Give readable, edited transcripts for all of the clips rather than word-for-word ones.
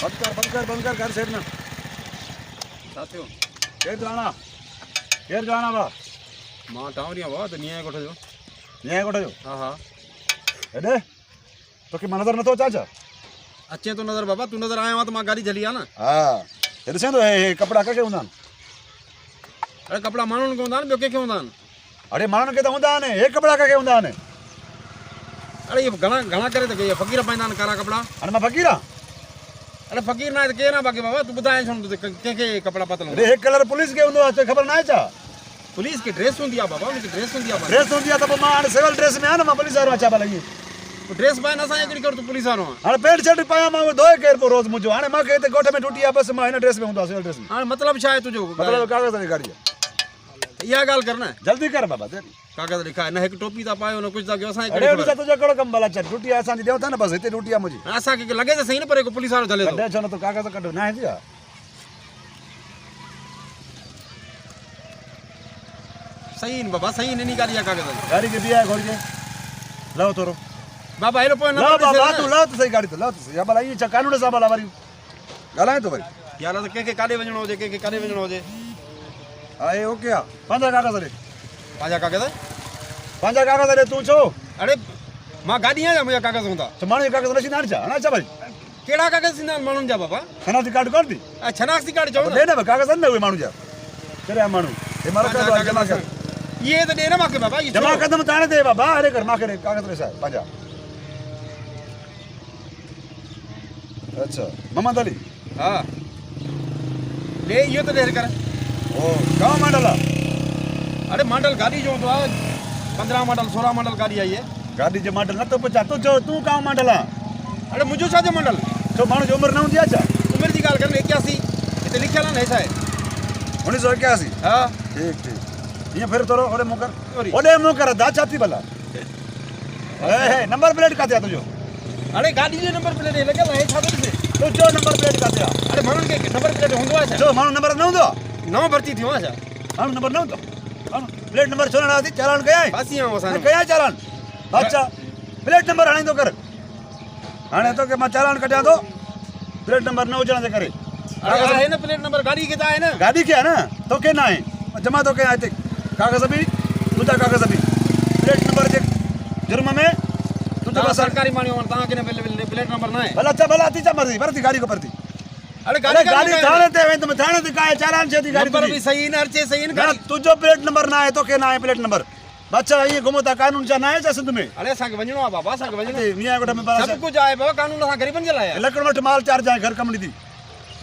बंद कर घर सेठ ना साथियों केर जाना बा मां टावरिया बा तो न्याय कोठो जो हां हां एडे तो की नजर न तो चाचा अच्छे तो नजर बाबा तू नजर आया हुआ तो मां गाड़ी जली आ ना हां एडे से तो ए कपड़ा का के हुंदा अरे कपड़ा मानन को हुंदा बे के हुंदा अरे मानन के तो हुंदा ने एक कपड़ा का के हुंदा ने अरे ये घना घना करे तो ये फकीर पाइंदा कारा कपड़ा अरे मैं फकीरा अरे फकीर ना के ना बाकी बाबा तू बताए सुन के कपड़ा पतल अरे एक कलर पुलिस के हुंदो अच्छा खबर ना चा पुलिस की ड्रेस हुंदी आ बाबा उनकी ड्रेस हुंदी आ ड्रेस हुंदी आ तो मां सिविल ड्रेस में आ ना मैं पुलिस वाला अच्छा लगी ड्रेस पाए ना सा एकड़ी कर तू पुलिस वालो अरे पेंट शर्ट पाया मां धोए केर पर रोज मुजो हाने मां के ते गोठे में टूटिया बस मां इन ड्रेस में हुंदा सिविल ड्रेस में हां मतलब छा है तुजो मतलब कागज वाली गाड़ी या गाल करना जल्दी कर बाबा तेरी कागज लिखा है ना एक टोपी ता पायो ना कुछ दा के असा अरे उनसा तुझे कड़ो कम वाला चल टूटिया असा दी देवता ना बस इते टूटिया मुझे असा के लगे तो सही ना पर को पुलिस वालो चले तो कड्डे छो तो कागज कड्डो ना है दिया सही न बाबा सही नहीं गाड़ी कागज गाड़ी के दिया घोड़ के लाओ तोरो बाबा एलो पॉइंट लाओ बाबा तू लाओ तो सही गाड़ी तो लाओ तो सही बाबा ये चा कानून सा वाला वाली गालाए तो भाई यार तो के काले वजणो हो जे के काले वजणो हो जे आए ओके आ पंजा कागज रे पाजा कागज पंजा कागज रे तू छो अरे मां गाड़ी है मुझे कागज होंदा तो माने कागज नसी ना चा ना चा भाई केड़ा कागज सिना मानून जा बाबा शनाख्ती कार्ड कर दी शनाख्ती कार्ड जो दे ना कागज न हुए मानू जा करे मानू ये मारो का जमा कर ये तो देना माके बाबा ये जमा कदम ताने दे बाबा अरे कर मां करे कागज रे साहब पंजा अच्छा मोहम्मद अली हां ले ये तो देर कर ओ गांव मंडला अरे मॉडल गाड़ी जो तो 15 मॉडल 16 मॉडल गाड़ी आई है गाड़ी जे मॉडल न तो पचा तू जो तू गांव मंडला अरे मुझो छा जे मॉडल तो मानू जो उम्र न हुंदी अच्छा उम्र दी गाल करने 81 इते लिखल ना ऐसा है 1981 हां ठीक ये फिर तोरो ओडे मुकर दा चाती भला ए नंबर प्लेट का दिया तुझो अरे गाड़ी जो नंबर प्लेट लगे है छा से तो जो नंबर प्लेट का दिया अरे मानन के नंबर प्लेट होंदो है जो मानू नंबर न हुंदो नौ भर्ती थियो अच्छा मानू नंबर न हुंदो प्लेट नंबर छोना आती चालान कया फासी हम असा कया चालान अच्छा प्लेट नंबर हाणे तो कर हाणे तो के मैं चालान कटिया तो प्लेट नंबर न उजण से करे अरे है ना प्लेट नंबर गाड़ी के ता है ना गाड़ी के है ना तो के ना है जमा तो के आते कागज भी तुझा कागज भी प्लेट नंबर जे जुर्म में तुझा ता सरकारी मानियो ता के प्लेट नंबर ना है भला अच्छा भला तीचा मर्जी भरती गाड़ी को भरती अरे गाड़ी थाने ते वें तुम थाने ते काए चालान छे दी गाड़ी नंबर भी सही ना अर्चे सही ना तुझो प्लेट नंबर ना है तो के ना है प्लेट नंबर बच्चा ये घुमता कानून चा ना है जा सिंध में अरे सा के वणो बाबा सा के वणो मियां गोटा में बारा सब कुछ आए बाबा कानून सा गरीबन के लाया लकड़ मठ माल चार जाए घर कमड़ी दी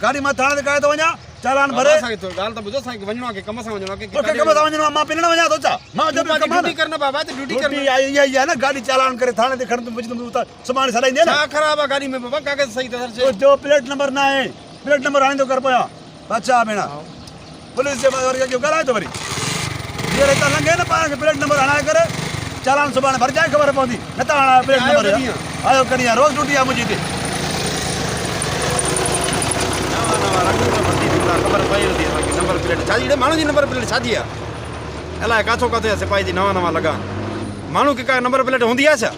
गाड़ी में थाने ते काए तो वणा चालान भरे सा तो गाल तो बुझो सा के वणो के कम सा वणो के कम सा वणो मां पिनण वणा तो चा मां जब ड्यूटी करना बाबा तो ड्यूटी करना आई है ना गाड़ी चालान करे थाने ते खड़ तुम बुझ तुम उतार सामान सलाई दे ना क्या खराब है गाड़ी में बाबा कागज सही तरह से जो प्लेट नंबर ना है प्लेट नंबर आने तो कर पाया अच्छा बेना पुलिस से और क्यों कराए तो भरी ये रहता लंगे ना पाए के प्लेट नंबर हना करे चालान सुबह भर जाए खबर पहुंची न तो हना प्लेट नंबर आयो कनिया रोज ड्यूटी आ मुझी थे खबर पई दी नंबर प्लेट छाजी रे मानो जी नंबर प्लेट छाजी है एला काथो काथो सिपाही दी नवा नवा लगा मानो के का नंबर प्लेट होंदी है छा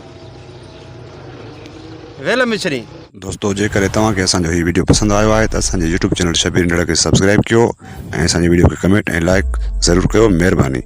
वेल मिश्री दोस्तों जेकर तव्हांखे असांजो हीउ वीडियो पसंद आयो आहे त असांजे यूट्यूब चैनल शबीर निड़ा खे सब्सक्राइब कयो ऐं असांजे वीडियो खे कमेंट ऐं लाइक ज़रूरु कयो महिरबानी।